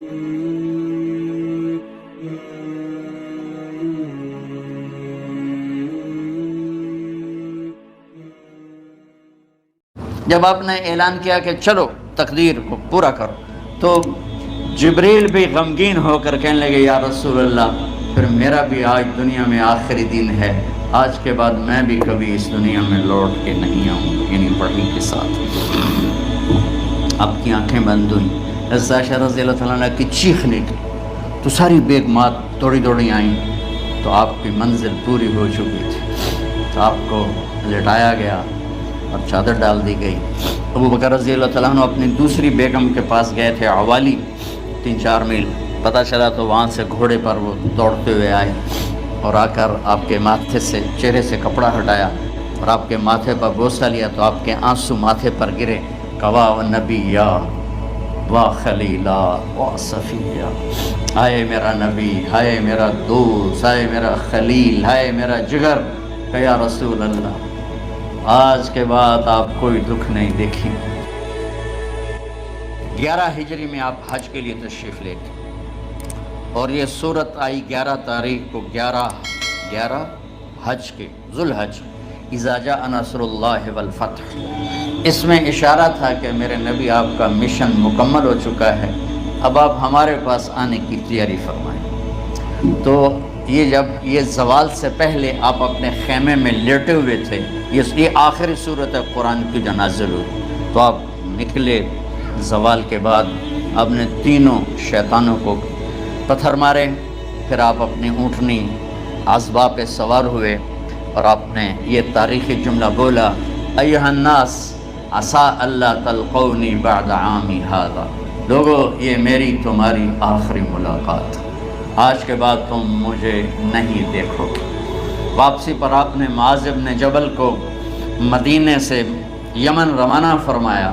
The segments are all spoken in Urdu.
جب آپ نے اعلان کیا کہ چلو تقدیر کو پورا کرو، تو جبریل بھی غمگین ہو کر کہنے لگے یا رسول اللہ، پھر میرا بھی آج دنیا میں آخری دن ہے، آج کے بعد میں بھی کبھی اس دنیا میں لوٹ کے نہیں آؤں، یعنی وحی کے ساتھ۔ آپ کی آنکھیں بند ہوئیں، حضرت عائشہ رضی اللہ تعالیٰ عنہ کی چیخ نکلی تو ساری بیگمات دوڑی آئیں، تو آپ کی منزل پوری ہو چکی تھی، تو آپ کو لٹایا گیا اور چادر ڈال دی گئی۔ ابو بکر رضی اللہ تعالیٰ عنہ اپنی دوسری بیگم کے پاس گئے تھے، عوالی، 3-4 میل، پتہ چلا تو وہاں سے گھوڑے پر وہ دوڑتے ہوئے آئے اور آ کر آپ کے ماتھے سے، چہرے سے کپڑا ہٹایا اور آپ کے ماتھے پر بوسہ لیا تو آپ کے آنسو ماتھے پر گرے۔ کوا و نبیہ و خلیلہ و صفیہ، ہائے میرا نبی، ہائے میرا دوست، ہائے میرا خلیل، ہائے میرا جگر، کہ یا رسول اللہ آج کے بعد آپ کوئی دکھ نہیں دیکھیں۔ 11 ہجری میں آپ حج کے لیے تشریف لے گئے اور یہ صورت آئی 11 تاریخ کو، 11 حج کے، ذوالحج، اذا جاء نصر اللہ والفتح۔ اس میں اشارہ تھا کہ میرے نبی آپ کا مشن مکمل ہو چکا ہے، اب آپ ہمارے پاس آنے کی تیاری فرمائیں۔ تو یہ زوال سے پہلے آپ اپنے خیمے میں لیٹے ہوئے تھے، یہ آخری صورت ہے قرآن کی جو نازل ہوئی، تو آپ نکلے زوال کے بعد، آپ نے تینوں شیطانوں کو پتھر مارے، پھر آپ اپنی اونٹنی عذبہ پہ سوار ہوئے اور آپ نے یہ تاریخی جملہ بولا، ایھا الناس عسیٰ اللہ تلقونی بعد عامی ھذا، لوگو یہ میری تمہاری آخری ملاقات، آج کے بعد تم مجھے نہیں دیکھو گے۔ واپسی پر آپ نے معاذ بن جبل کو مدینے سے یمن روانہ فرمایا،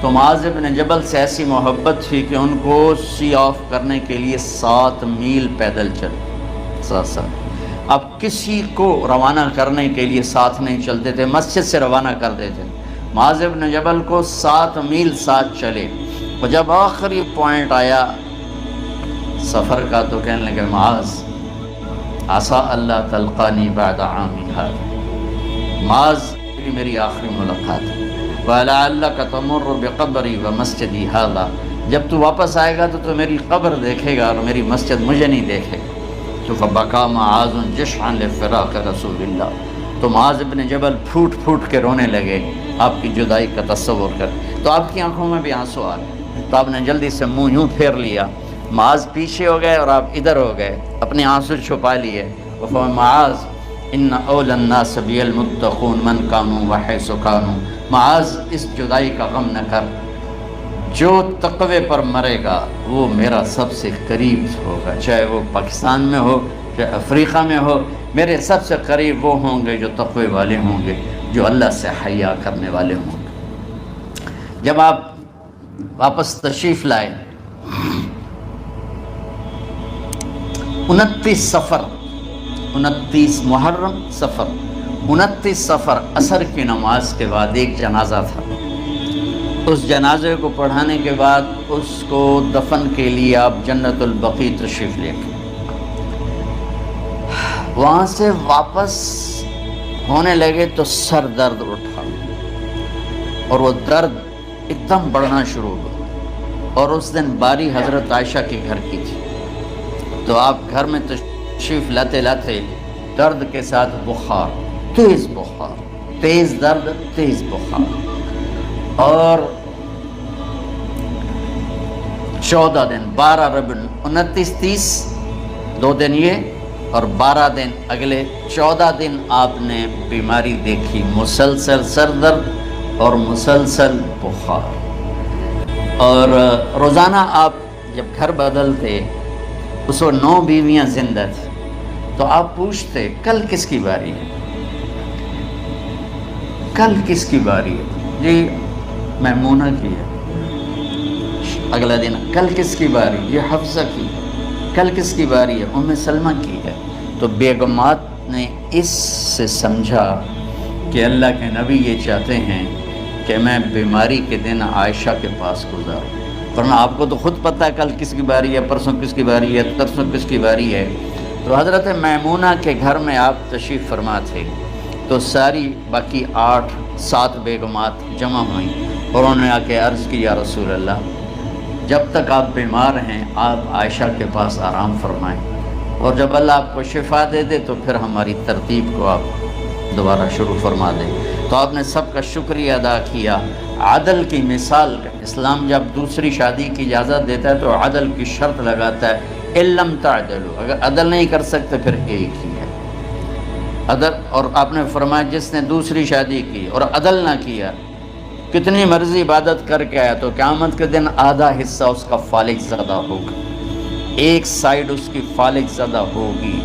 تو معاذ بن جبل سے ایسی محبت تھی کہ ان کو سی آف کرنے کے لیے 7 میل پیدل چلے، 7۔ اب کسی کو روانہ کرنے کے لیے ساتھ نہیں چلتے تھے، مسجد سے روانہ کرتے تھے، معاذ بن جبل کو 7 میل ساتھ چلے، اور جب آخری پوائنٹ آیا سفر کا تو کہنے لگے معاذ عسیٰ اللہ تلقانی بعد عامی ھذا، معاذ میری آخری ملاقات ہے، وَلَعَلَّكَ تَمُرُّ بِقَبْرِي وَمَسْجِدِي ھذا، جب تو واپس آئے گا تو میری قبر دیکھے گا اور میری مسجد مجھے نہیں دیکھے گا۔ تو فَبَكَىٰ مُعَاذٌ جَشْعًا لِفِرَاقِ رسول اللہ، تو معاذ بن جبل پھوٹ پھوٹ کے رونے لگے آپ کی جدائی کا تصور کر، تو آپ کی آنکھوں میں بھی آنسو آ گئے، تو آپ نے جلدی سے منہ یوں پھیر لیا، معاذ پیچھے ہو گئے اور آپ ادھر ہو گئے، اپنے آنسو چھپا لیے، وَفَمَا معاذ ان اول الناس بی المتقون من کانوا وحیث کانوا، معاذ اس جدائی کا غم نہ کر، جو تقوی پر مرے گا وہ میرا سب سے قریب ہوگا، چاہے وہ پاکستان میں ہو چاہے افریقہ میں ہو، میرے سب سے قریب وہ ہوں گے جو تقوی والے ہوں گے، جو اللہ سے حیا کرنے والے ہوں گے۔ جب آپ واپس تشریف لائے، 29 محرم صفر، 29 صفر عصر کی نماز کے بعد ایک جنازہ تھا، اس جنازے کو پڑھانے کے بعد اس کو دفن کے لیے آپ جنت البقیع تشریف لے گئے، وہاں سے واپس ہونے لگے تو سر درد اٹھا اور وہ درد ایک دم بڑھنا شروع ہوا، اور اس دن باری حضرت عائشہ کے گھر کی تھی، تو آپ گھر میں تشریف لاتے لاتے درد کے ساتھ بخار، تیز درد، تیز بخار، اور 14 دن، 12 ربیع 29 30 2 دن یہ اور 12 دن اگلے 14 دن آپ نے بیماری دیکھی، مسلسل سر درد اور مسلسل بخار، اور روزانہ آپ جب گھر بدلتے اس وقت 9 بیویاں زندہ تھیں، تو آپ پوچھتے کل کس کی باری ہے، کل کس کی باری ہے، جی میمونہ کی ہے، اگلا دن کل کس کی باری، یہ حفصہ کی، کل کس کی باری ہے، ام سلمہ کی ہے، تو بیگمات نے اس سے سمجھا کہ اللہ کے نبی یہ چاہتے ہیں کہ میں بیماری کے دن عائشہ کے پاس گزاروں، ورنہ آپ کو تو خود پتہ ہے کل کس کی باری ہے، پرسوں کس کی باری ہے، ترسوں کس کی باری ہے۔ تو حضرت میمونہ کے گھر میں آپ تشریف فرما تھے، تو ساری باقی 8-7 بیگمات جمع ہوئیں اور انہوں نے آ کے عرض کی یا رسول اللہ، جب تک آپ بیمار ہیں آپ عائشہ کے پاس آرام فرمائیں، اور جب اللہ آپ کو شفا دے دے تو پھر ہماری ترتیب کو آپ دوبارہ شروع فرما دیں۔ تو آپ نے سب کا شکریہ ادا کیا۔ عدل کی مثال، اسلام جب دوسری شادی کی اجازت دیتا ہے تو عدل کی شرط لگاتا ہے، اِلَّمْ تَعْدِلُوا، اگر عدل نہیں کر سکتے پھر ایک ہی ہے عدل۔ اور آپ نے فرمایا جس نے دوسری شادی کی اور عدل نہ کیا، کتنی مرضی عبادت کر کے آیا، تو قیامت کے دن آدھا حصہ اس کا فالج زدہ ہوگا، ایک سائیڈ اس کی فالج زدہ ہوگی،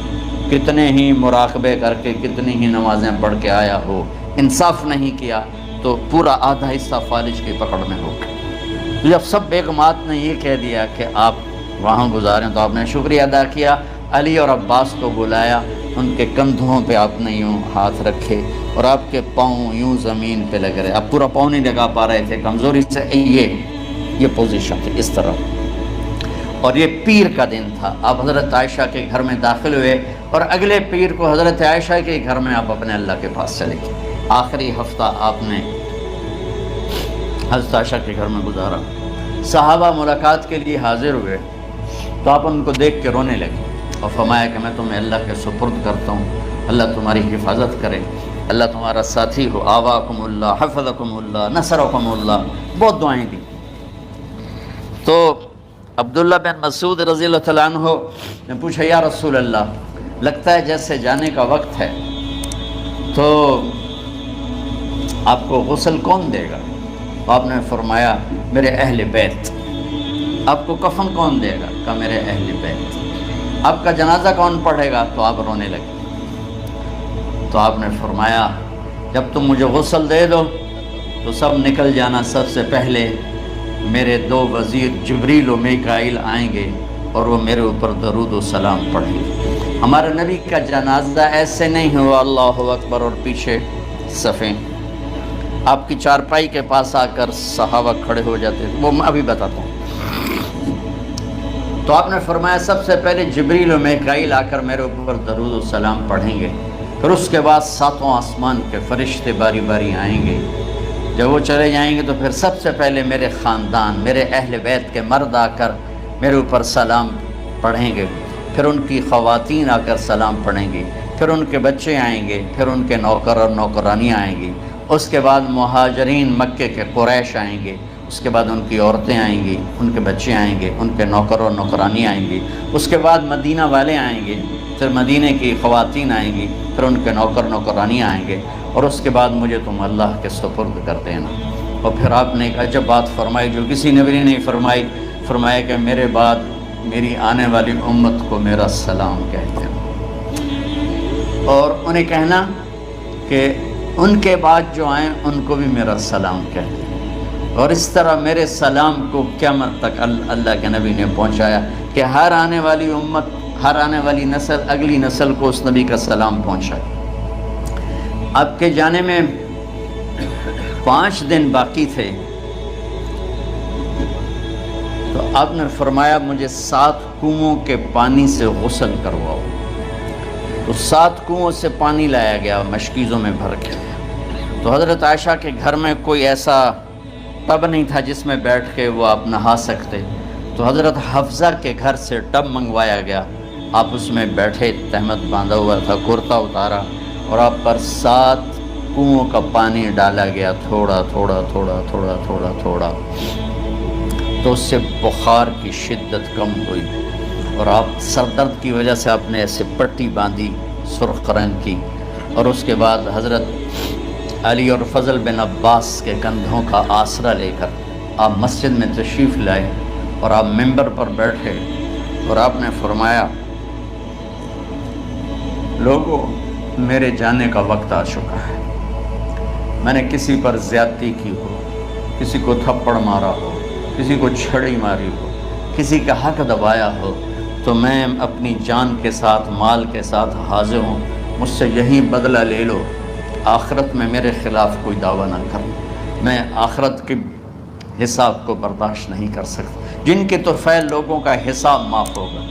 کتنے ہی مراقبے کر کے کتنی ہی نمازیں پڑھ کے آیا ہو، انصاف نہیں کیا تو پورا آدھا حصہ فالج کی پکڑ میں ہوگا۔ جب سب بیگمات نے یہ کہہ دیا کہ آپ وہاں گزاریں تو آپ نے شکریہ ادا کیا، علی اور عباس کو بلایا، ان کے کندھوں پہ آپ نے یوں ہاتھ رکھے اور آپ کے پاؤں یوں زمین پہ لگ رہے، آپ پورا پاؤں نہیں لگا پا رہے تھے کمزوری سے، یہ پوزیشن تھی اس طرح۔ اور یہ پیر کا دن تھا، آپ حضرت عائشہ کے گھر میں داخل ہوئے اور اگلے پیر کو حضرت عائشہ کے گھر میں آپ اپنے اللہ کے پاس چلے گئے۔ آخری ہفتہ آپ نے حضرت عائشہ کے گھر میں گزارا۔ صحابہ ملاقات کے لیے حاضر ہوئے تو آپ ان کو دیکھ کے رونے لگے اور فرمایا کہ میں تمہیں اللہ کے سپرد کرتا ہوں، اللہ تمہاری حفاظت کرے، اللہ تمہارا ساتھی ہو، آواکم اللہ، حفظکم اللہ، نصرکم اللہ، بہت دعائیں دی۔ تو عبداللہ بن مسعود رضی اللہ تعالیٰ عنہ نے پوچھا یا رسول اللہ، لگتا ہے جیسے جانے کا وقت ہے، تو آپ کو غسل کون دے گا؟ آپ نے فرمایا میرے اہل بیت۔ آپ کو کفن کون دے گا؟ کہا میرے اہل بیت۔ آپ کا جنازہ کون پڑھے گا؟ تو آپ رونے لگے۔ تو آپ نے فرمایا جب تم مجھے غسل دے دو تو سب نکل جانا، سب سے پہلے میرے 2 وزیر جبریل و میکائیل آئیں گے اور وہ میرے اوپر درود و سلام پڑھیں گے۔ ہمارے نبی کا جنازہ ایسے نہیں ہوا اللہ اکبر اور پیچھے صفیں، آپ کی چارپائی کے پاس آ کر صحابہ کھڑے ہو جاتے تھے، وہ میں ابھی بتاتا ہوں۔ تو آپ نے فرمایا سب سے پہلے جبریل و میکائیل آ کر میرے اوپر درود و سلام پڑھیں گے، پھر اس کے بعد 7 آسمان کے فرشتے باری باری آئیں گے۔ جب وہ چلے جائیں گے تو پھر سب سے پہلے میرے خاندان، میرے اہل بیت کے مرد آ کر میرے اوپر سلام پڑھیں گے، پھر ان کی خواتین آ کر سلام پڑھیں گی، پھر ان کے بچے آئیں گے، پھر ان کے نوکر اور نوکرانیاں آئیں گی، اس کے بعد مہاجرین مکے کے قریش آئیں گے، اس کے بعد ان کی عورتیں آئیں گی، ان کے بچے آئیں گے، ان کے نوکر اور نوکرانی آئیں گی، اس کے بعد مدینہ والے آئیں گے، پھر مدینہ کی خواتین آئیں گی، پھر ان کے نوکر نوکرانی آئیں گے، اور اس کے بعد مجھے تم اللہ کے سپرد کر دینا۔ اور پھر آپ نے ایک عجب بات فرمائی جو کسی نبی نے نہیں فرمائی، فرمایا کہ میرے بعد میری آنے والی امت کو میرا سلام کہتے ہیں، اور انہیں کہنا کہ ان کے بعد جو آئیں ان کو بھی میرا سلام کہتے ہیں۔ اور اس طرح میرے سلام کو قیامت تک اللہ کے نبی نے پہنچایا کہ ہر آنے والی امت، ہر آنے والی نسل اگلی نسل کو اس نبی کا سلام پہنچائے۔ آپ کے جانے میں 5 دن باقی تھے تو آپ نے فرمایا مجھے 7 کنوؤں کے پانی سے غسل کرواؤ۔ تو 7 کنوؤں سے پانی لایا گیا مشکیزوں میں بھر کے۔ تو حضرت عائشہ کے گھر میں کوئی ایسا ٹب نہیں تھا جس میں بیٹھ کے وہ آپ نہا سکتے، تو حضرت حفصہ کے گھر سے ٹب منگوایا گیا، آپ اس میں بیٹھے، تہمت باندھا ہوا تھا، کرتا اتارا اور آپ پر 7 کنوؤں کا پانی ڈالا گیا، تھوڑا تھوڑا تھوڑا تھوڑا تھوڑا تھوڑا، تو اس سے بخار کی شدت کم ہوئی اور آپ سر درد کی وجہ سے آپ نے ایسے پٹی باندھی سرخ رنگ کی، اور اس کے بعد حضرت علی اور فضل بن عباس کے کندھوں کا آسرا لے کر آپ مسجد میں تشریف لائے اور آپ ممبر پر بیٹھے اور آپ نے فرمایا لوگوں میرے جانے کا وقت آ چکا ہے، میں نے کسی پر زیادتی کی ہو، کسی کو تھپڑ مارا ہو، کسی کو چھڑی ماری ہو، کسی کا حق دبایا ہو، تو میں اپنی جان کے ساتھ مال کے ساتھ حاضر ہوں، مجھ سے یہیں بدلہ لے لو، آخرت میں میرے خلاف کوئی دعویٰ نہ کر، میں آخرت کی حساب کو برداشت نہیں کر سکتا. جن کے طفیل لوگوں کا حساب معاف ہوگا،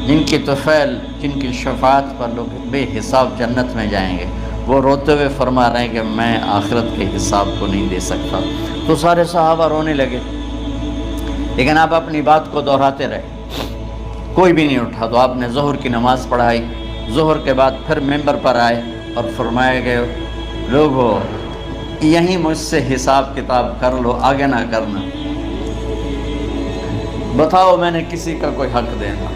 جن کے طفیل، جن کی شفاعت پر لوگ بے حساب جنت میں جائیں گے، وہ روتے ہوئے فرما رہے ہیں کہ میں آخرت کے حساب کو نہیں دے سکتا. تو سارے صحابہ رونے لگے، لیکن آپ اپنی بات کو دہراتے رہے، کوئی بھی نہیں اٹھا. تو آپ نے ظہر کی نماز پڑھائی. ظہر کے بعد پھر ممبر پر آئے اور فرمایا کہ لوگو یہیں مجھ سے حساب کتاب کر لو، آگے نہ کرنا. بتاؤ میں نے کسی کا کوئی حق دینا.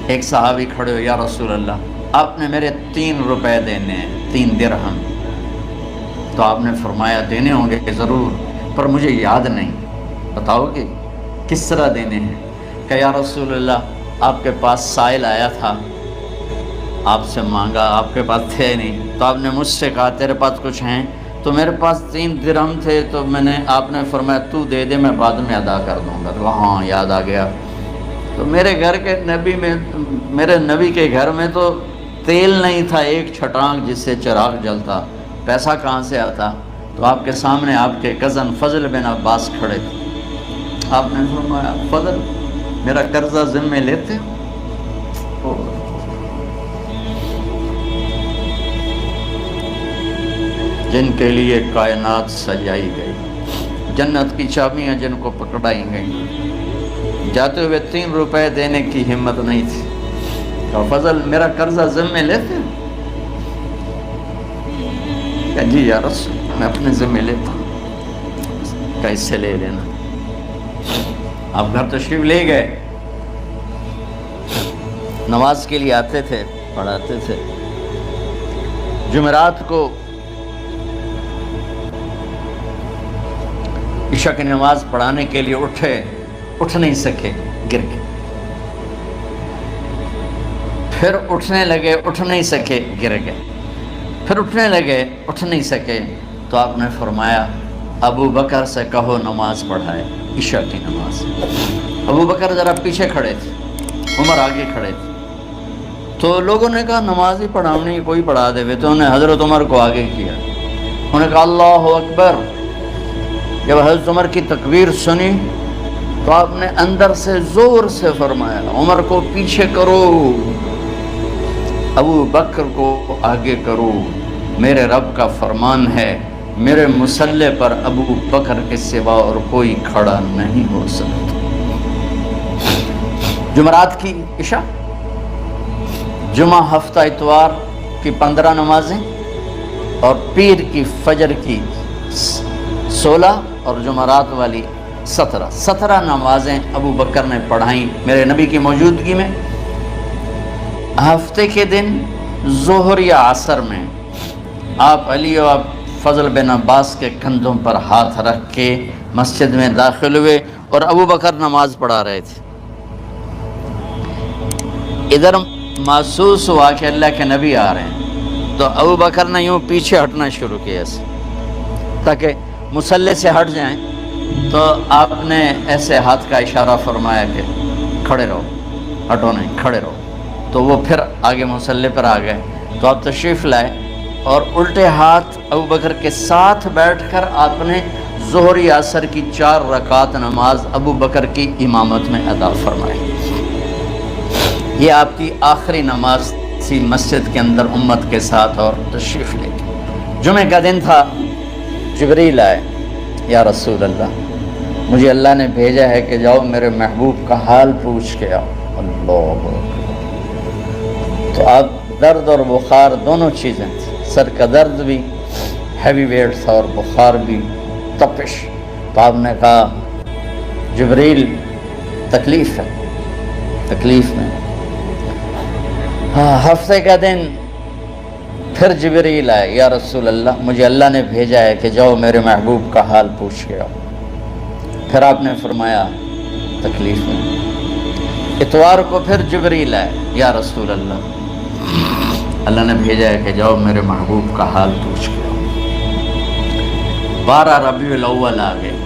ایک صحابی کھڑے ہو، یا رسول اللہ آپ نے میرے 3 روپے دینے ہیں، 3 درہم. تو آپ نے فرمایا دینے ہوں گے کہ ضرور، پر مجھے یاد نہیں، بتاؤ کہ کس طرح دینے ہیں. کہ یا رسول اللہ آپ کے پاس سائل آیا تھا، آپ سے مانگا، آپ کے پاس تھے نہیں، تو آپ نے مجھ سے کہا تیرے پاس کچھ ہیں، تو میرے پاس 3 درہم تھے، تو آپ نے فرمایا تو دے دے، میں بعد میں ادا کر دوں گا. تو ہاں یاد آ گیا. تو میرے گھر کے نبی میں، میرے نبی کے گھر میں تو تیل نہیں تھا، ایک چھٹانگ جس سے چراغ جلتا، پیسہ کہاں سے آتا. تو آپ کے سامنے آپ کے کزن فضل بن عباس کھڑے تھے. آپ نے فرمایا فضل میرا قرضہ ذمہ لیتے ہو؟ جن کے لیے کائنات سجائی گئی، جنت کی چابیاں جن کو پکڑائی گئیں، جاتے ہوئے 3 روپے دینے کی ہمت نہیں تھی. تو فضل میرا قرضہ ذمہ لیتے ہو؟ کہ جی یا رسول میں اپنے ذمہ لیتا ہوں. کیسے لے لینا. آپ گھر تشریف لے گئے، نماز کے لیے آتے تھے، پڑھاتے تھے. جمعرات کو عشاء کی نماز پڑھانے کے لیے اٹھ نہیں سکے، گر گئے. پھر اٹھنے لگے، اٹھ نہیں سکے، گر گئے. پھر اٹھنے لگے، اٹھ نہیں سکے. تو آپ نے فرمایا ابو بکر سے کہو نماز پڑھائے، عشاء کی نماز. ابو بکر ذرا پیچھے کھڑے تھے، عمر آگے کھڑے تھے. تو لوگوں نے کہا نماز ہی پڑھانے کی کوئی پڑھا دے. تو انہوں نے حضرت عمر کو آگے کیا. انہوں نے کہا اللہ اکبر. جب حضرت عمر کی تکبیر سنی تو آپ نے اندر سے زور سے فرمایا عمر کو پیچھے کرو، ابو بکر کو آگے کرو. میرے رب کا فرمان ہے، میرے مصلی پر ابو بکر کے سوا اور کوئی کھڑا نہیں ہو سکتا. جمعرات کی عشاء، جمعہ ہفتہ اتوار کی 15 نمازیں اور پیر کی فجر کی 16 اور جمعرات والی 17 نمازیں ابو بکر نے پڑھائیں میرے نبی کی موجودگی میں. ہفتے کے دن ظہر یا عصر میں آپ علی و فضل بن عباس کے کندھوں پر ہاتھ رکھ کے مسجد میں داخل ہوئے اور ابو بکر نماز پڑھا رہے تھے. ادھر محسوس ہوا کہ اللہ کے نبی آ رہے ہیں، تو ابو بکر نے یوں پیچھے ہٹنا شروع کیا ایسے تاکہ مصلی سے ہٹ جائیں. تو آپ نے ایسے ہاتھ کا اشارہ فرمایا کہ کھڑے رہو، ہٹو نہیں، کھڑے رہو. تو وہ پھر آگے مصلی پر آ گئے. تو آپ تشریف لائے اور الٹے ہاتھ ابو بکر کے ساتھ بیٹھ کر آپ نے ظہر یا عصر کی 4 رکعت نماز ابو بکر کی امامت میں ادا فرمائی. یہ آپ کی آخری نماز تھی مسجد کے اندر امت کے ساتھ اور تشریف لے کے. جمعہ کا دن تھا، جبریل آئے، یا رسول اللہ مجھے اللہ نے بھیجا ہے کہ جاؤ میرے محبوب کا حال پوچھ کے آؤ. اللہ. تو آپ درد اور بخار دونوں چیزیں تھیں، سر کا درد بھی ہیوی ویٹ تھا اور بخار بھی، تپش. تو آپ نے کہا جبریل تکلیف ہے، تکلیف میں. ہفتے کا دن پھر جبریل آئے، یا رسول اللہ مجھے اللہ نے بھیجا ہے کہ جاؤ میرے محبوب کا حال پوچھ کے آؤ. پھر آپ نے فرمایا تکلیف میں. اتوار کو پھر جبریل آئے، یا رسول اللہ اللہ نے بھیجا ہے کہ جاؤ میرے محبوب کا حال پوچھ کے آؤ. 12 ربیع الاول آ گئے،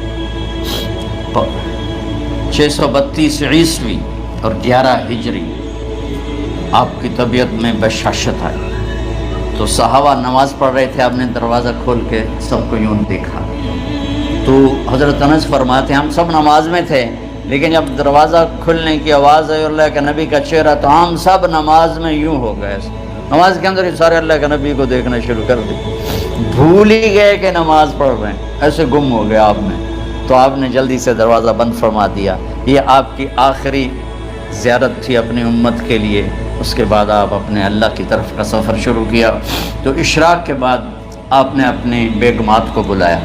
632 عیسوی اور 11 ہجری. آپ کی طبیعت میں بشاشت آئی. تو صحابہ نماز پڑھ رہے تھے، آپ نے دروازہ کھول کے سب کو یوں دیکھا. تو حضرت انس فرماتے ہیں ہم سب نماز میں تھے، لیکن جب دروازہ کھلنے کی آواز آئی اللہ کے نبی کا چہرہ تو ہم سب نماز میں یوں ہو گئے، نماز کے اندر ہی سارے اللہ کے نبی کو دیکھنا شروع کر دی، بھول ہی گئے کہ نماز پڑھ رہے ہیں، ایسے گم ہو گئے آپ میں۔ تو آپ نے جلدی سے دروازہ بند فرما دیا۔ یہ آپ کی آخری زیارت تھی اپنی امت کے لیے، اس کے بعد آپ اپنے اللہ کی طرف کا سفر شروع کیا۔ تو اشراق کے بعد آپ نے اپنی بیگمات کو بلایا،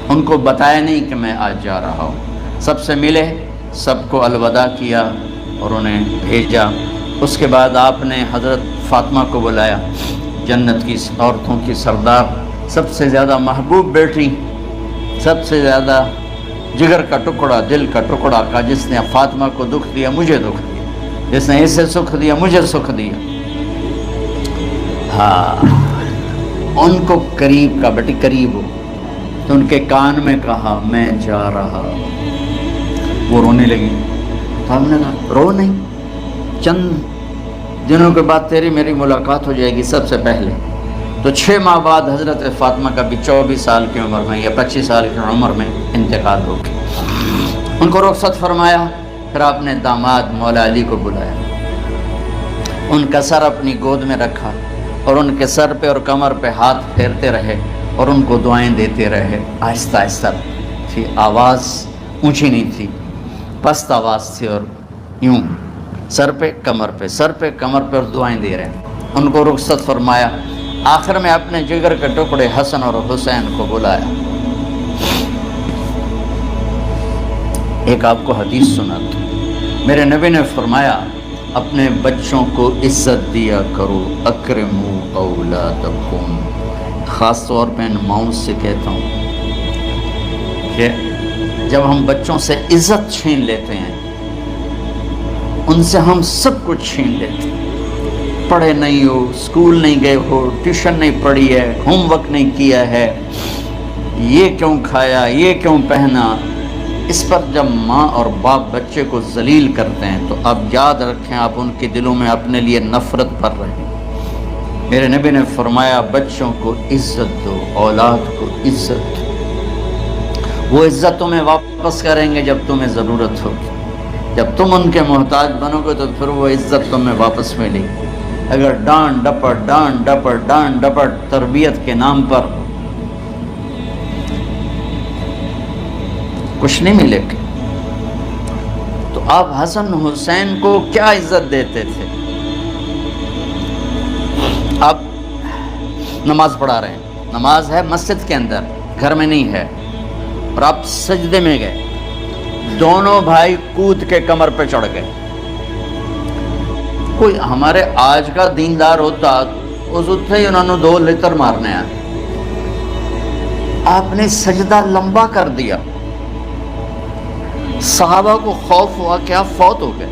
ان کو بتایا نہیں کہ میں آج جا رہا ہوں، سب سے ملے، سب کو الوداع کیا اور انہیں بھیجا۔ اس کے بعد آپ نے حضرت فاطمہ کو بلایا، جنت کی عورتوں کی سردار، سب سے زیادہ محبوب بیٹی، سب سے زیادہ جگر کا ٹکڑا، دل کا ٹکڑا کا، جس نے فاطمہ کو دکھ دیا مجھے دکھ دیا، جس نے اسے سکھ دیا مجھے سکھ دیا۔ ہاں، ان کو قریب کا، بیٹی قریب ہو، تو ان کے کان میں کہا میں جا رہا۔ وہ رونے لگی، تو ہم نے کہا رو نہیں، چند دنوں کے بعد تیری میری ملاقات ہو جائے گی سب سے پہلے۔ تو 6 ماہ بعد حضرت فاطمہ کا بھی 24 سال کی عمر میں یا 25 سال کی عمر میں انتقال ہو گیا۔ ان کو رخصت فرمایا، پھر آپ نے داماد مولا علی کو بلایا، ان کا سر اپنی گود میں رکھا اور ان کے سر پہ اور کمر پہ ہاتھ پھیرتے رہے اور ان کو دعائیں دیتے رہے۔ آہستہ آہستہ تھی، آواز اونچی نہیں تھی، پست آواز تھی، اور یوں سر پہ کمر پہ، سر پہ کمر پہ، اور دعائیں دے رہے ہیں۔ ان کو رخصت فرمایا، آخر میں اپنے جگر کے ٹکڑے حسن اور حسین کو بلایا۔ ایک آپ کو حدیث سناتا ہوں، میرے نبی نے فرمایا اپنے بچوں کو عزت دیا کرو، اکرموا اولادکم۔ خاص طور پہ ان ماؤں سے کہتا ہوں کہ جب ہم بچوں سے عزت چھین لیتے ہیں، ان سے ہم سب کچھ چھین لیتے ہیں۔ پڑھے نہیں ہو، اسکول نہیں گئے ہو، ٹیوشن نہیں پڑھی ہے، ہوم ورک نہیں کیا ہے، یہ کیوں کھایا، یہ کیوں پہنا، اس پر جب ماں اور باپ بچے کو ذلیل کرتے ہیں تو اب یاد رکھیں آپ ان کے دلوں میں اپنے لیے نفرت بھر رہے ہیں۔ میرے نبی نے فرمایا بچوں کو عزت دو، اولاد کو عزت دو، وہ عزت تمہیں واپس کریں گے جب تمہیں ضرورت ہوگی، جب تم ان کے محتاج بنو گے تو پھر وہ عزت تمہیں واپس ملے گی۔ اگر ڈانٹ ڈپٹ تربیت کے نام پر کچھ نہیں ملے گا، تو آپ حسن حسین کو کیا عزت دیتے تھے؟ آپ نماز پڑھا رہے ہیں، نماز ہے مسجد کے اندر، گھر میں نہیں ہے، اور آپ سجدے میں گئے، دونوں بھائی کود کے کمر پہ چڑھ گئے۔ کوئی ہمارے آج کا دیندار ہوتا اس اٹھے ہی انہوں نے 2 لتر مارنے آئے، آپ نے سجدہ لمبا کر دیا، صحابہ کو خوف ہوا کہ آپ فوت ہو گئے۔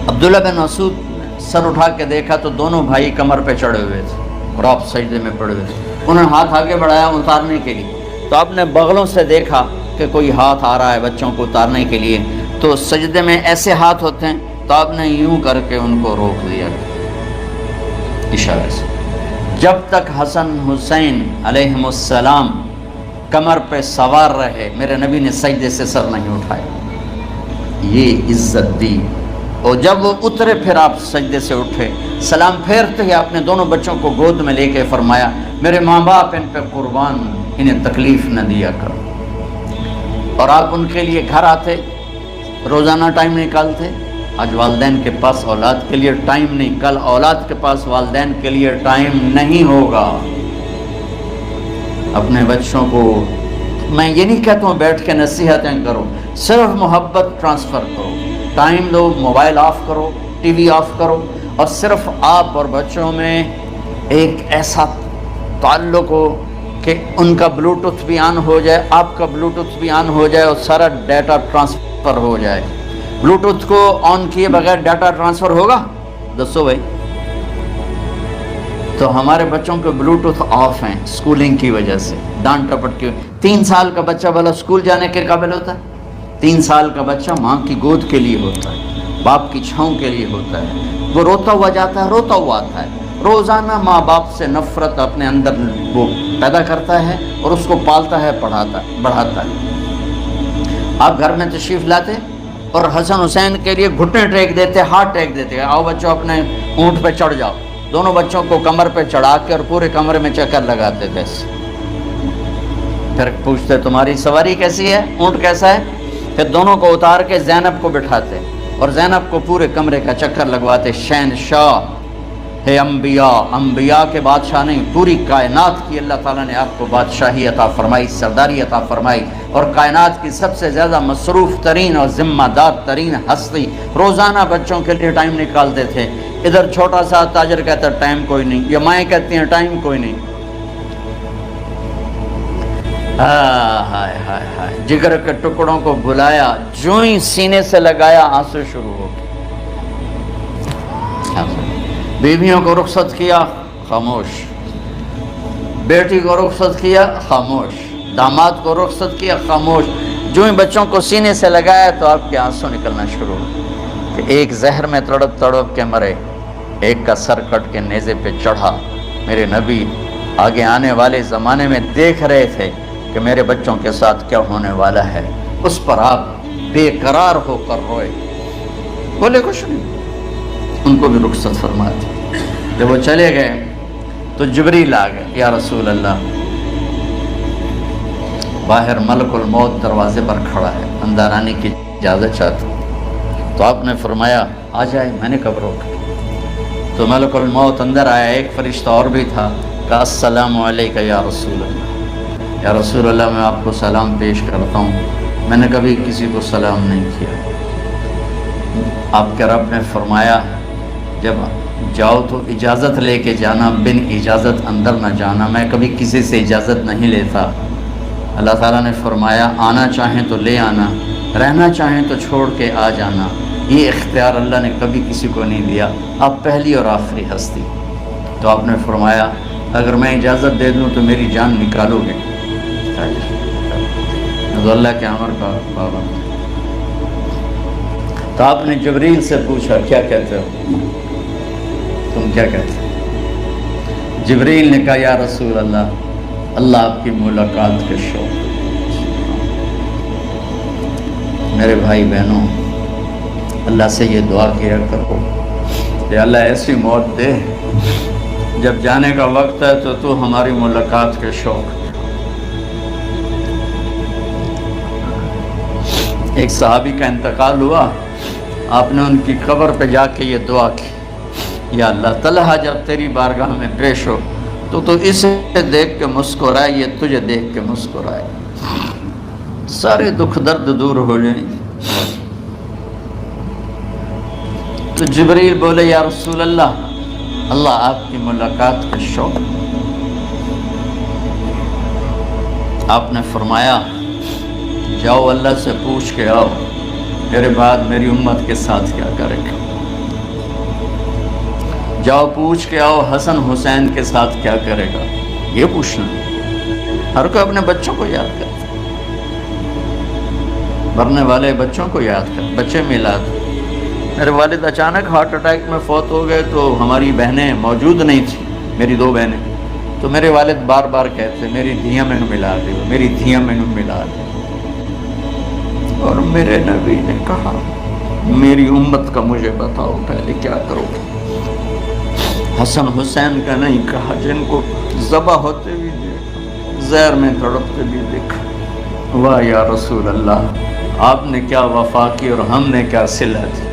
عبداللہ بن مسعود سر اٹھا کے دیکھا تو دونوں بھائی کمر پہ چڑھے ہوئے تھے اور آپ سجدے میں پڑے ہوئے تھے۔ انہوں نے ہاتھ آگے بڑھایا اتارنے کے لیے، تو آپ نے بغلوں سے دیکھا کہ کوئی ہاتھ آ رہا ہے بچوں کو اتارنے کے لیے، تو سجدے میں ایسے ہاتھ ہوتے ہیں، تو آپ نے یوں کر کے ان کو روک دیا اشارے سے۔ جب تک حسن حسین علیہم السلام کمر پہ سوار رہے میرے نبی نے سجدے سے سر نہیں اٹھایا، یہ عزت دی۔ اور جب وہ اترے پھر آپ سجدے سے اٹھے، سلام پھیرتے ہی آپ نے دونوں بچوں کو گود میں لے کے فرمایا میرے ماں باپ ان پہ قربان، انہیں تکلیف نہ دیا کرو۔ اور آپ ان کے لیے گھر آتے، روزانہ ٹائم نکالتے۔ آج والدین کے پاس اولاد کے لیے ٹائم نہیں، کل اولاد کے پاس والدین کے لیے ٹائم نہیں ہوگا۔ اپنے بچوں کو میں یہ نہیں کہتا ہوں بیٹھ کے نصیحتیں کرو، صرف محبت ٹرانسفر کرو، ٹائم دو، موبائل آف کرو، ٹی وی آف کرو، اور صرف آپ اور بچوں میں ایک ایسا تعلق ہو کہ ان کا بلوٹوتھ بھی آن ہو جائے، آپ کا بلوٹوتھ بھی آن ہو جائے، اور سارا ڈیٹا ٹرانسفر ہو جائے۔ بلوٹوتھ کو آن کیے بغیر ڈیٹا ٹرانسفر ہوگا؟ دسو بھائی۔ تو ہمارے بچوں کے بلوٹوتھ آف ہیں اسکولنگ کی وجہ سے، ڈانٹ ٹپٹ کی۔ 3 سال کا بچہ بھلا اسکول جانے کے قابل ہوتا ہے؟ 3 سال کا بچہ ماں کی گود کے لیے ہوتا ہے، باپ کی چھاؤں کے لیے ہوتا ہے، وہ روتا ہوا جاتا ہے، روتا ہوا آتا ہے، روزانہ ماں باپ سے نفرت اپنے اندر وہ پیدا کرتا ہے اور اس کو پالتا ہے، بڑھاتا ہے۔ آپ گھر میں تشریف لاتے اور حسن حسین کے لیے گھٹنے ٹیک دیتے، ہاتھ ٹیک دیتے، آؤ بچوں اپنے اونٹ پہ چڑھ جاؤ، دونوں بچوں کو کمر پہ چڑھا کے اور پورے کمرے میں چکر لگاتے تھے۔ پھر پوچھتے تمہاری سواری کیسی ہے، اونٹ کیسا ہے؟ پھر دونوں کو اتار کے زینب کو بٹھاتے اور زینب کو پورے کمرے کا چکر لگواتے۔ شہنشاہ ہے انبیاء کے بادشاہ نہیں، پوری کائنات کی اللہ تعالیٰ نے آپ کو بادشاہی عطا فرمائی، سرداری عطا فرمائی، اور کائنات کی سب سے زیادہ مصروف ترین اور ذمہ دار ترین ہستی روزانہ بچوں کے لیے ٹائم نکالتے تھے۔ ادھر چھوٹا سا تاجر کہتا ہے ٹائم کوئی نہیں، یہ مائیں کہتی ہیں ٹائم کوئی نہیں۔ ہائے ہائے ہائے، جگر کے ٹکڑوں کو بلایا، جو ہی سینے سے لگایا آنسو شروع ہو گئے۔ بیویوں کو رخصت کیا، خاموش۔ بیٹی کو رخصت کیا، خاموش۔ داماد کو رخصت کیا، خاموش۔ جو ہی بچوں کو سینے سے لگایا تو آپ کے آنسو نکلنا شروع ہو کہ ایک زہر میں تڑپ تڑپ کے مرے، ایک کا سر کٹ کے نیزے پہ چڑھا۔ میرے نبی آگے آنے والے زمانے میں دیکھ رہے تھے کہ میرے بچوں کے ساتھ کیا ہونے والا ہے، اس پر آپ بے قرار ہو کر روئے، بولے کچھ نہیں، ان کو بھی رخصت فرما دی۔ جب وہ چلے گئے تو جبریل آ گئے، یا رسول اللہ باہر ملک الموت دروازے پر کھڑا ہے، اندر آنے کی اجازت چاہتا ہوں۔ تو آپ نے فرمایا آ جائے، میں نے کب روکا؟ تو ملک الموت اندر آیا، ایک فرشتہ اور بھی تھا، کہا السلام علیکہ یا رسول اللہ، یا رسول اللہ میں آپ کو سلام پیش کرتا ہوں، میں نے کبھی کسی کو سلام نہیں کیا۔ آپ کے رب نے فرمایا جب جاؤ تو اجازت لے کے جانا، بن اجازت اندر نہ جانا، میں کبھی کسی سے اجازت نہیں لیتا۔ اللہ تعالیٰ نے فرمایا آنا چاہیں تو لے آنا، رہنا چاہیں تو چھوڑ کے آ جانا، یہ اختیار اللہ نے کبھی کسی کو نہیں دیا، آپ پہلی اور آخری ہستی۔ تو آپ نے فرمایا اگر میں اجازت دے دوں تو میری جان نکالو گے؟ تو اللہ کے امر کا پابند۔ تو آپ نے جبریل سے پوچھا کیا کہتے ہو، تم کیا کہتے ہو؟ جبریل نے کہا یا رسول اللہ، اللہ آپ کی ملاقات کے شوق۔ میرے بھائی بہنوں، اللہ سے یہ دعا کیا کرو کہ اللہ ایسی موت دے جب جانے کا وقت ہے تو ہماری ملاقات کے شوق۔ ایک صحابی کا انتقال ہوا، آپ نے ان کی قبر پہ جا کے یہ دعا کی، یا اللہ طلحہ جب تیری بارگاہ میں پیش ہو تو اسے دیکھ کے مسکرائے، یہ تجھے دیکھ کے مسکرائے، سارے دکھ درد دور ہو جائیں۔ تو جبریل بولے یا رسول اللہ، اللہ آپ کی ملاقات کا شوق۔ آپ نے فرمایا جاؤ اللہ سے پوچھ کے آؤ میرے بعد میری امت کے ساتھ کیا کرے گا، جاؤ پوچھ کے آؤ حسن حسین کے ساتھ کیا کرے گا، یہ پوچھنا۔ ہر کوئی اپنے بچوں کو یاد کرتا، مرنے والے بچوں کو یاد کر، بچے میلاد۔ میرے والد اچانک ہارٹ اٹیک میں فوت ہو گئے تو ہماری بہنیں موجود نہیں تھیں، میری دو بہنیں، تو میرے والد بار بار کہتے میری دھیاں میں ملا دیو، میری دھیاں میں ملا دیو۔ اور میرے نبی نے کہا میری امت کا مجھے بتاؤ پہلے کیا کرو گے؟ حسن حسین کا نہیں کہا، جن کو ذبح ہوتے بھی دیکھا، زہر میں تڑپتے بھی دیکھا۔ واہ یا رسول اللہ، آپ نے کیا وفا کی اور ہم نے کیا صلہ دی،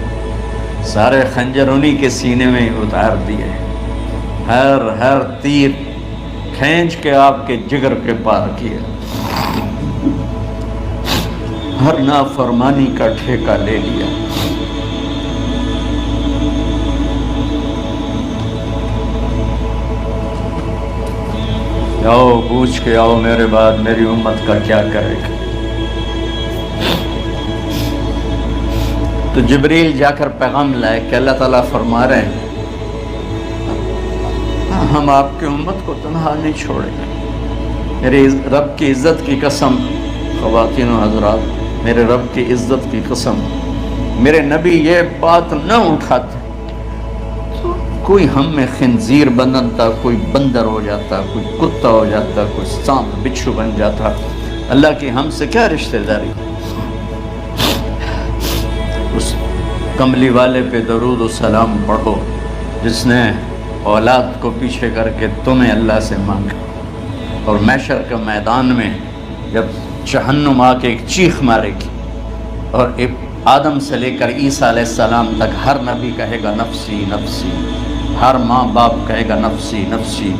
سارے خنجر انہی کے سینے میں اتار دیے، ہر تیر کھینچ کے آپ کے جگر کے پار کیا، ہر نافرمانی کا ٹھیکہ لے لیا۔ جاؤ پوچھ کے آؤ میرے بعد میری امت کا کیا کرے گا۔ تو جبریل جا کر پیغام لائے کہ اللہ تعالیٰ فرما رہے ہیں ہم آپ کی امت کو تنہا نہیں چھوڑیں گے۔ میرے رب کی عزت کی قسم، خواتین و حضرات، میرے رب کی عزت کی قسم، میرے نبی یہ بات نہ اٹھاتے تو کوئی ہم میں خنزیر بنتا، کوئی بندر ہو جاتا، کوئی کتا ہو جاتا، کوئی سانپ بچھو بن جاتا، اللہ کی ہم سے کیا رشتہ داری؟ اس کملی والے پہ درود و سلام پڑھو جس نے اولاد کو پیچھے کر کے تمہیں اللہ سے مانگا، اور محشر کے میدان میں جب جہنم آ کے ایک چیخ مارے گی اور آدم سے لے کر عیسیٰ علیہ السلام تک ہر نبی کہے گا نفسی نفسی، ہر ماں باپ کہے گا نفسی نفسی،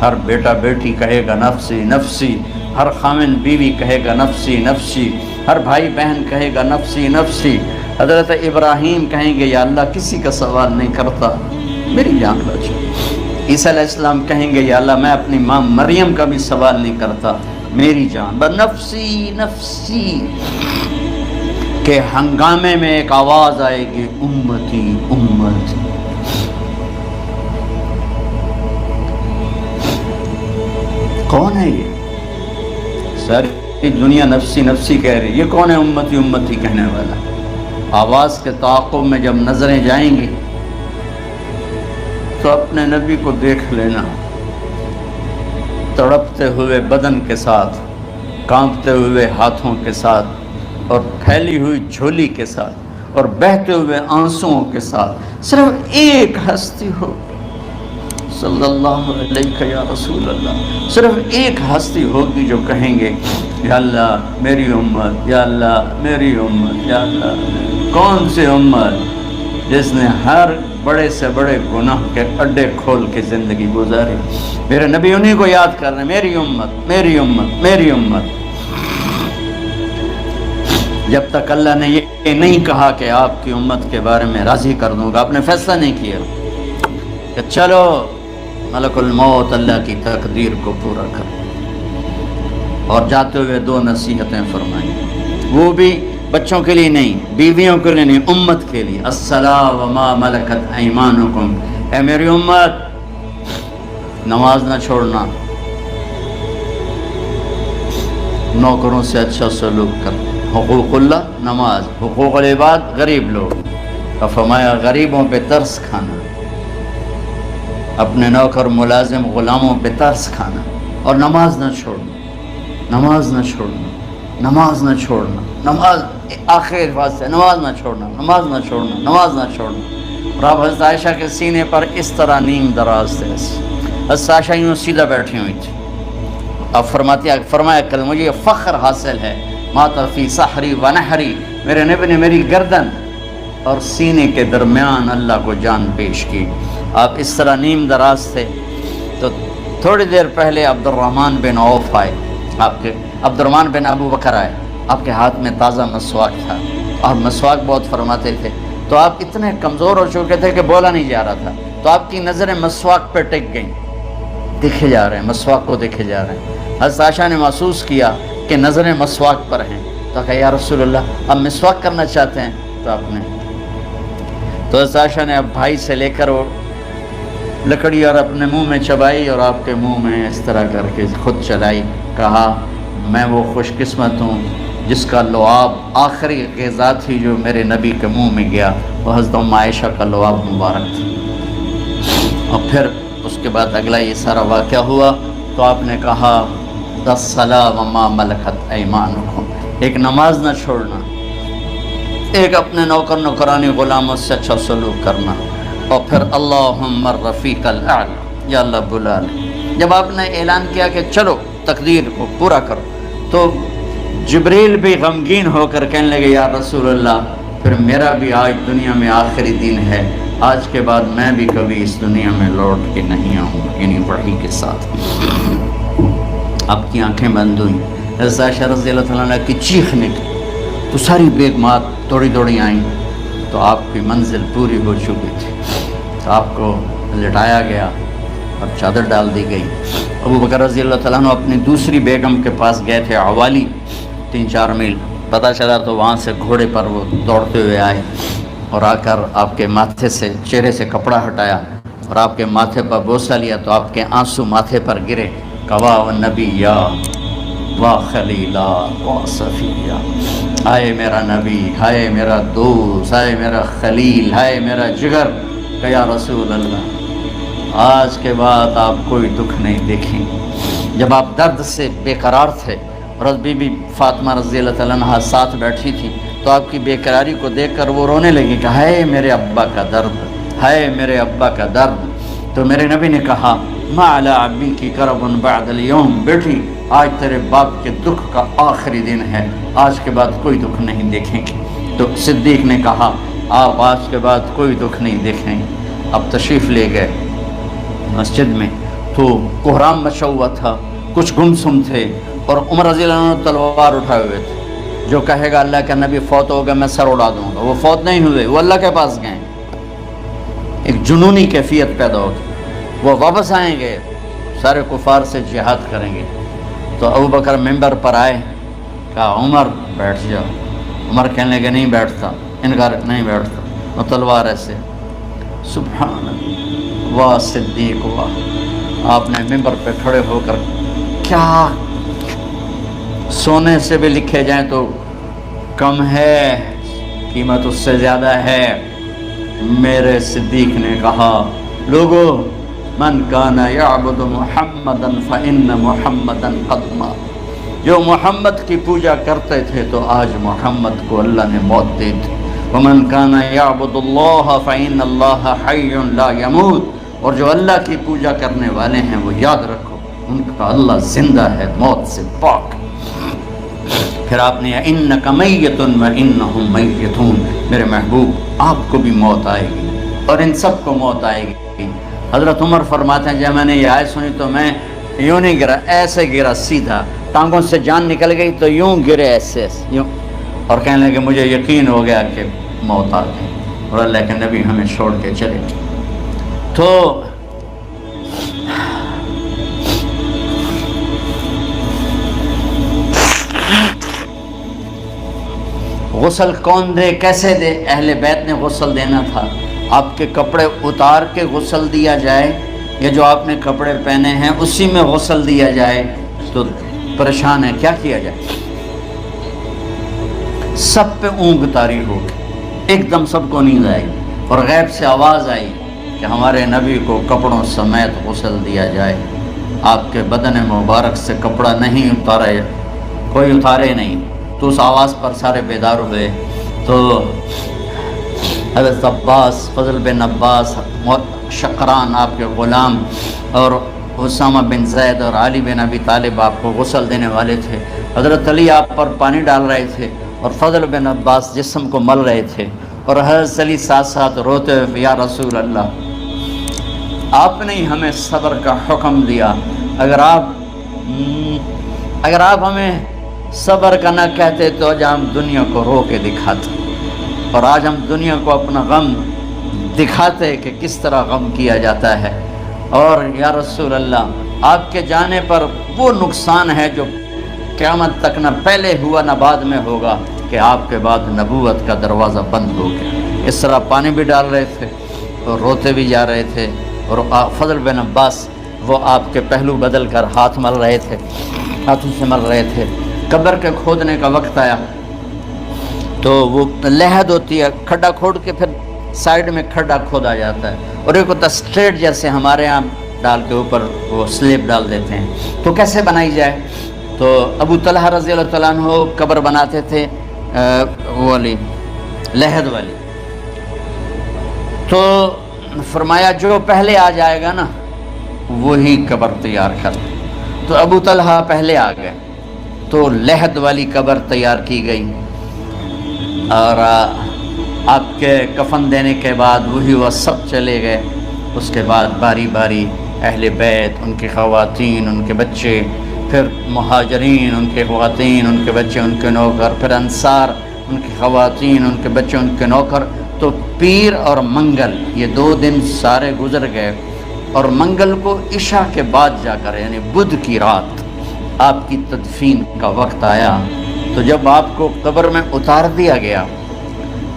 ہر بیٹا بیٹی کہے گا نفسی نفسی، ہر خامن بیوی کہے گا نفسی نفسی، ہر بھائی بہن کہے گا نفسی نفسی۔ حضرت ابراہیم کہیں گے یا اللہ کسی کا سوال نہیں کرتا، میری جان بچ۔ عیسیٰ علیہ السلام کہیں گے یا اللہ میں اپنی ماں مریم کا بھی سوال نہیں کرتا، میری جان بس نفسی نفسی۔ کہ ہنگامے میں ایک آواز آئے گی امتی امتی۔ کون ہے یہ؟ ساری دنیا نفسی نفسی کہہ رہی، یہ کون ہے امتی امتی کہنے والا؟ آواز کے تعاقب میں جب نظریں جائیں گی تو اپنے نبی کو دیکھ لینا، تڑپتے ہوئے بدن کے ساتھ، کانپتے ہوئے ہاتھوں کے ساتھ، اور پھیلی ہوئی جھولی کے ساتھ، اور بہتے ہوئے آنسوؤں کے ساتھ۔ صرف ایک ہستی ہو، صلی اللہ علیہ یا رسول اللہ، صرف ایک ہستی ہوگی جو کہیں گے یا اللہ میری امت، یا اللہ میری امت، یا اللہ۔ کون سی امت؟ جس نے ہر بڑے سے بڑے گناہ کے اڈے کھول کے زندگی گزاری۔ میرے نبی انہی کو یاد کر رہے ہیں، میری امت میری امت میری امت۔ جب تک اللہ نے یہ نہیں کہا کہ آپ کی امت کے بارے میں راضی کر دوں گا، آپ نے فیصلہ نہیں کیا کہ چلو ملک الموت اللہ کی تقدیر کو پورا کر، اور جاتے ہوئے دو نصیحتیں فرمائیں، وہ بھی بچوں کے لیے نہیں، بیویوں کے لیے نہیں، امت کے لیے۔ الصلاۃ وما ملکت ایمانکم، اے میری امت نماز نہ چھوڑنا، نوکروں سے اچھا سلوک کر، حقوق اللہ نماز، حقوق العباد غریب لوگ، اور فرمایا غریبوں پہ ترس کھانا، اپنے نوکر ملازم غلاموں پہ ترس کھانا، اور نماز نہ چھوڑنا، نماز نہ چھوڑنا، نماز نہ چھوڑنا، نماز آخر بات سے نماز نہ چھوڑنا، نماز نہ چھوڑنا، نماز نہ چھوڑنا۔ اور آپ حضرت عائشہ کے سینے پر اس طرح نیم دراز تھے، حضرت عائشہ یوں سیدھا بیٹھی ہوئی تھی، اب فرمایا کل مجھے یہ فخر حاصل ہے، مات فی سحری و نحری، میرے نبی نے میری گردن اور سینے کے درمیان اللہ کو جان پیش کی۔ آپ اس طرح نیم دراز تھے تو تھوڑی دیر پہلے عبد الرحمن بن عوف آئے، آپ کے عبد الرحمن بن ابو بکر آئے، آپ کے ہاتھ میں تازہ مسواک تھا، اور مسواک بہت فرماتے تھے، تو آپ اتنے کمزور ہو چکے تھے کہ بولا نہیں جا رہا تھا، تو آپ کی نظریں مسواک پہ ٹک گئیں، دیکھے جا رہے ہیں، مسواک کو دیکھے جا رہے ہیں۔ حضرت عائشہ نے محسوس کیا کہ نظریں مسواک پر ہیں، تو کہا یا رسول اللہ اب مسواک کرنا چاہتے ہیں، تو آپ نے تو حضرت عائشہ نے اب بھائی سے لے کر وہ لکڑی اور اپنے منہ میں چبائی، اور آپ کے منہ میں اس طرح کر کے خود چلائی، کہا میں وہ خوش قسمت ہوں جس کا لعاب آخری غذا تھی جو میرے نبی کے منہ میں گیا، وہ حضرت ام عائشہ کا لعاب مبارک تھا۔ اور پھر اس کے بعد اگلا یہ سارا واقعہ ہوا، تو آپ نے کہا الصلاۃ وما ملکت ایمانکم، ایک نماز نہ چھوڑنا، ایک اپنے نوکر نوکرانی غلاموں سے اچھا سلوک کرنا، اور پھر اللہم الرفیق الاعلی، یا اللہ بلا لے۔ جب آپ نے اعلان کیا کہ چلو تقدیر کو پورا کرو، تو جبریل بھی غمگین ہو کر کہنے لگے یا رسول اللہ پھر میرا بھی آج دنیا میں آخری دن ہے، آج کے بعد میں بھی کبھی اس دنیا میں لوٹ کے نہیں آؤں، یعنی وحی کے ساتھ۔ آپ کی آنکھیں بند ہوئیں، حضرت عائشہ رضی اللہ تعالیٰ عنہ کی چیخ نکلی، تو ساری بیگمات دوڑی دوڑی آئیں، تو آپ کی منزل پوری ہو چکی تھی، تو آپ کو لٹایا گیا اور چادر ڈال دی گئی۔ ابو بکر رضی اللہ تعالیٰ عنہ اپنی دوسری بیگم کے پاس گئے تھے، عوالی، 3-4 میل، پتہ چلا تو وہاں سے گھوڑے پر وہ دوڑتے ہوئے آئے، اور آ کر آپ کے ماتھے سے چہرے سے کپڑا ہٹایا اور آپ کے ماتھے پر بوسہ لیا، تو آپ کے آنسو ماتھے پر گرے، کوا و نبی یا وا خلیلا وا صفیہ، ہائے میرا نبی، ہائے میرا دوست، ہائے میرا خلیل، ہائے میرا جگر، کہ یا رسول اللہ آج کے بعد آپ کوئی دکھ نہیں دیکھیں۔ جب آپ درد سے بے قرار تھے اور بی بی فاطمہ رضی اللہ تعالیٰ عنہ ساتھ بیٹھی تھی تو آپ کی بے قراری کو دیکھ کر وہ رونے لگی کہ ہائے میرے ابا کا درد، ہائے میرے ابا کا درد۔ تو میرے نبی نے کہا ما علی ابی کی کرب بعد اليوم، بیٹی آج تیرے باپ کے دکھ کا آخری دن ہے، آج کے بعد کوئی دکھ نہیں دیکھیں گے۔ تو صدیق نے کہا آپ آج کے بعد کوئی دکھ نہیں دیکھیں گے۔ اب تشریف لے گئے مسجد میں تو کوہرام مچا ہوا تھا، کچھ گمسم تھے، اور عمر رضی اللہ عنہ تلوار اٹھائے ہوئے تھے۔ جو کہے گا اللہ کا نبی فوت ہو گیا میں سر اڑا دوں گا، وہ فوت نہیں ہوئے، وہ اللہ کے پاس گئے۔ ایک جنونی کیفیت پیدا ہوگی، وہ واپس آئیں گے، سارے کفار سے جہاد کریں گے۔ تو ابو بکر ممبر پر آئے، کہا عمر بیٹھ جاؤ۔ عمر کہنے لگے نہیں بیٹھتا، انکار نہیں بیٹھتا، وہ تلوار ایسے۔ سبحان اللہ، واہ صدیق واہ، آپ نے ممبر پہ کھڑے ہو کر کیا سونے سے بھی لکھے جائیں تو کم ہے، قیمت اس سے زیادہ ہے۔ میرے صدیق نے کہا لوگو من کان یعبد محمدا فإن محمدا قد مات، جو محمد کی پوجا کرتے تھے تو آج محمد کو اللہ نے موت دی تھی۔ ومن کان یعبد اللہ فإن اللہ حی لا یموت، اور جو اللہ کی پوجا کرنے والے ہیں وہ یاد رکھو ان کا اللہ زندہ ہے، موت سے پاک۔ پھر آپ نے انک میت وانہم میتون، میرے محبوب آپ کو بھی موت آئے گی اور ان سب کو موت آئے گی۔ حضرت عمر فرماتے ہیں جب میں نے یہ آیت سنی تو میں یوں نہیں گرا، ایسے گرا سیدھا، ٹانگوں سے جان نکل گئی تو یوں گرے ایسے یوں، اور کہنے لگے مجھے یقین ہو گیا کہ موت آ گئی اور اللہ کے نبی ہمیں چھوڑ کے چلے گئے۔ تو غسل کون دے، کیسے دے؟ اہل بیت نے غسل دینا تھا۔ آپ کے کپڑے اتار کے غسل دیا جائے یا جو آپ نے کپڑے پہنے ہیں اسی میں غسل دیا جائے؟ تو پریشان ہے، کیا کیا جائے؟ سب پہ اونگ طاری ہو گئی، ایک دم سب کو نیند آئی اور غیب سے آواز آئی کہ ہمارے نبی کو کپڑوں سمیت غسل دیا جائے۔ آپ کے بدن مبارک سے کپڑا نہیں اتارے، کوئی اتارے نہیں۔ تو اس آواز پر سارے بیدار ہوئے۔ تو حضرت عباس، فضل بن عباس، شقران آپ کے غلام، اور اسامہ بن زید اور علی بن ابی طالب آپ کو غسل دینے والے تھے۔ حضرت علی آپ پر پانی ڈال رہے تھے اور فضل بن عباس جسم کو مل رہے تھے، اور حضرت علی ساتھ ساتھ روتے ہوئے یا رسول اللہ آپ نے ہمیں صبر کا حکم دیا، اگر آپ ہمیں صبر کا نہ کہتے تو آج ہم دنیا کو رو کے دکھاتے، اور آج ہم دنیا کو اپنا غم دکھاتے کہ کس طرح غم کیا جاتا ہے۔ اور یا رسول اللہ آپ کے جانے پر وہ نقصان ہے جو قیامت تک نہ پہلے ہوا نہ بعد میں ہوگا کہ آپ کے بعد نبوت کا دروازہ بند ہو گیا۔ اس طرح پانی بھی ڈال رہے تھے اور روتے بھی جا رہے تھے، اور فضل بن عباس وہ آپ کے پہلو بدل کر ہاتھ مل رہے تھے، ہاتھوں سے مل رہے تھے۔ قبر کے کھودنے کا وقت آیا تو وہ لحد ہوتی ہے، کھڈا کھود کے پھر سائیڈ میں کھڈا کھودا جاتا ہے، اور ایک ہوتا اسٹریٹ جیسے ہمارے ہاں ڈال کے اوپر وہ سلیب ڈال دیتے ہیں۔ تو کیسے بنائی جائے؟ تو ابو طلحہ رضی اللہ تعالیٰ عنہ قبر بناتے تھے وہ والی لحد والی۔ تو فرمایا جو پہلے آ جائے گا نا وہی قبر تیار کر۔ تو ابو طلحہ پہلے آ گئے تو لحد والی قبر تیار کی گئی، اور آپ کے کفن دینے کے بعد وہی وہ سب چلے گئے۔ اس کے بعد باری باری اہل بیت، ان کی خواتین، ان کے بچے، پھر مہاجرین، ان کے خواتین، ان کے بچے، ان کے نوکر، پھر انصار، ان کی خواتین، ان کے بچے، ان کے نوکر۔ تو پیر اور منگل یہ 2 دن سارے گزر گئے، اور منگل کو عشاء کے بعد جا کر یعنی بدھ کی رات آپ کی تدفین کا وقت آیا۔ تو جب آپ کو قبر میں اتار دیا گیا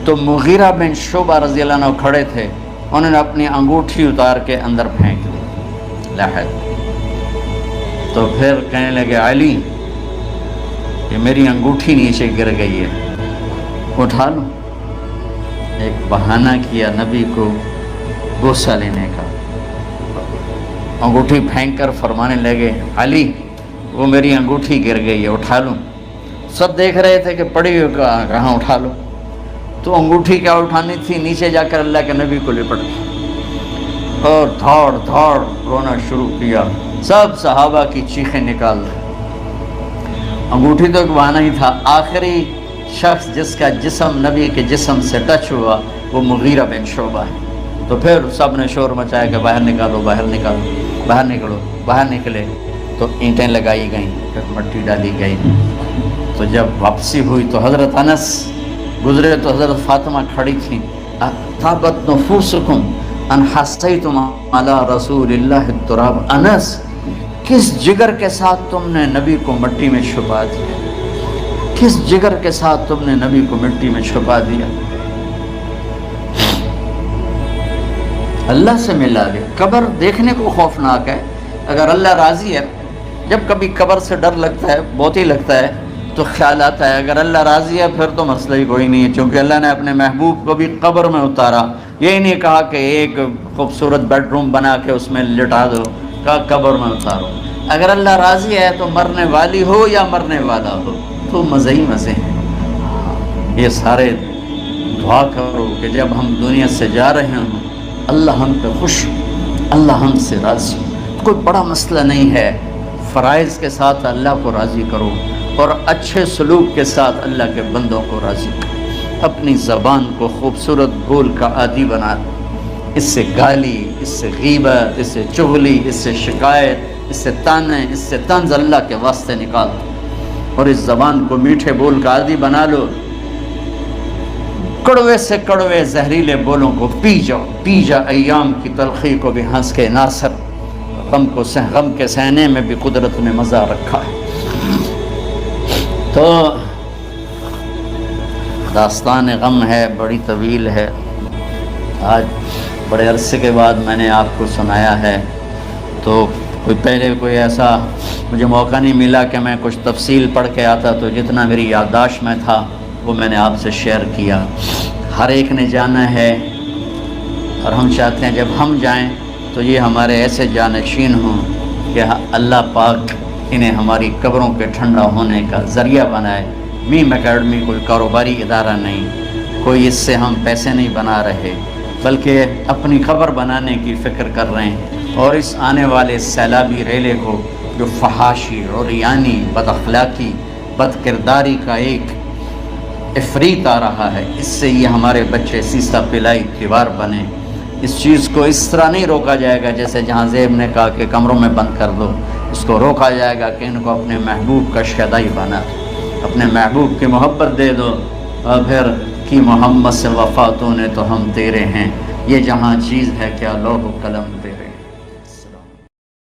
تو مغیرہ بن شعبہ رضی اللہ عنہ کھڑے تھے، انہوں نے اپنی انگوٹھی اتار کے اندر پھینک دی لحد۔ تو پھر کہنے لگے علی کہ میری انگوٹھی نیچے گر گئی ہے، اٹھا لو۔ ایک بہانہ کیا نبی کو بوسہ لینے کا، انگوٹھی پھینک کر فرمانے لگے علی وہ میری انگوٹھی گر گئی ہے، اٹھا لوں؟ سب دیکھ رہے تھے کہ پڑی ہوئی کہاں اٹھا لو، تو انگوٹھی کیا اٹھانی تھی، نیچے جا کر اللہ کے نبی کو لپٹ گئی اور دھاڑ دھاڑ رونا شروع کیا، سب صحابہ کی چیخیں نکال دی۔ انگوٹھی تو ایک بہانہ ہی تھا، آخری شخص جس کا جسم نبی کے جسم سے ٹچ ہوا وہ مغیرہ بن شعبہ ہے۔ تو پھر سب نے شور مچایا کہ باہر نکالو، باہر نکالو، باہر نکلو، باہر نکلے تو اینٹیں لگائی گئیں، پھر مٹی ڈالی گئی۔ تو جب واپسی ہوئی تو حضرت انس گزرے تو حضرت فاطمہ کھڑی تھیں، طابت نفوسکم ان حسیتم علی رسول اللہ التراب، انس کس جگر کے ساتھ تم نے نبی کو مٹی میں چھپا دیا، کس جگر کے ساتھ تم نے نبی کو مٹی میں چھپا دیا۔ اللہ سے ملا دے۔ قبر دیکھنے کو خوفناک ہے، اگر اللہ راضی ہے، جب کبھی قبر سے ڈر لگتا ہے، بہت ہی لگتا ہے، تو خیال آتا ہے اگر اللہ راضی ہے پھر تو مسئلہ ہی کوئی نہیں ہے، چونکہ اللہ نے اپنے محبوب کو بھی قبر میں اتارا، یہی نہیں کہا کہ ایک خوبصورت بیڈ روم بنا کے اس میں لٹا دو، کہا قبر میں اتارو۔ اگر اللہ راضی ہے تو مرنے والی ہو یا مرنے والا ہو تو مزے ہی مزے ہیں۔ یہ سارے دعا کرو کہ جب ہم دنیا سے جا رہے ہوں اللہ ہم پہ خوش، اللہ ہم سے راضی، کوئی بڑا مسئلہ نہیں ہے، فرائض کے ساتھ اللہ کو راضی کرو اور اچھے سلوک کے ساتھ اللہ کے بندوں کو راضی کرو۔ اپنی زبان کو خوبصورت بول کا عادی بنا، اس سے گالی، اس سے غیبت، اس سے چغلی، اس سے شکایت، اس سے تانے، اس سے طنز اللہ کے واسطے نکال دو اور اس زبان کو میٹھے بول کا عادی بنا لو۔ کڑوے سے کڑوے زہریلے بولوں کو پی جاؤ، پی جا ایام کی تلخی کو بھی ہنس کے ناصر، غم کے سہنے میں بھی قدرت نے مزہ رکھا ہے۔ تو داستان غم ہے، بڑی طویل ہے، آج بڑے عرصے کے بعد میں نے آپ کو سنایا ہے، تو کوئی ایسا مجھے موقع نہیں ملا کہ میں کچھ تفصیل پڑھ کے آتا، تو جتنا میری یادداشت میں تھا وہ میں نے آپ سے شیئر کیا۔ ہر ایک نے جانا ہے اور ہم چاہتے ہیں جب ہم جائیں تو یہ ہمارے ایسے جانشین ہوں کہ اللہ پاک انہیں ہماری قبروں کے ٹھنڈا ہونے کا ذریعہ بنائے۔ میم اکیڈمی کوئی کاروباری ادارہ نہیں، کوئی اس سے ہم پیسے نہیں بنا رہے، بلکہ اپنی قبر بنانے کی فکر کر رہے ہیں، اور اس آنے والے سیلابی ریلے کو جو فحاشی، عریانی، بد اخلاقی، بد کرداری کا ایک افریت آ رہا ہے، اس سے یہ ہمارے بچے سیسا پلائی دیوار بنے۔ اس چیز کو اس طرح نہیں روکا جائے گا جیسے جہاں زیب نے کہا کہ کمروں میں بند کر دو، اس کو روکا جائے گا کہ ان کو اپنے محبوب کا شیدائی بنا، اپنے محبوب کی محبت دے دو، اور پھر کہ محمد سے وفا تو نے تو ہم تیرے ہیں، یہ جہاں چیز ہے کیا لوح و قلم تیرے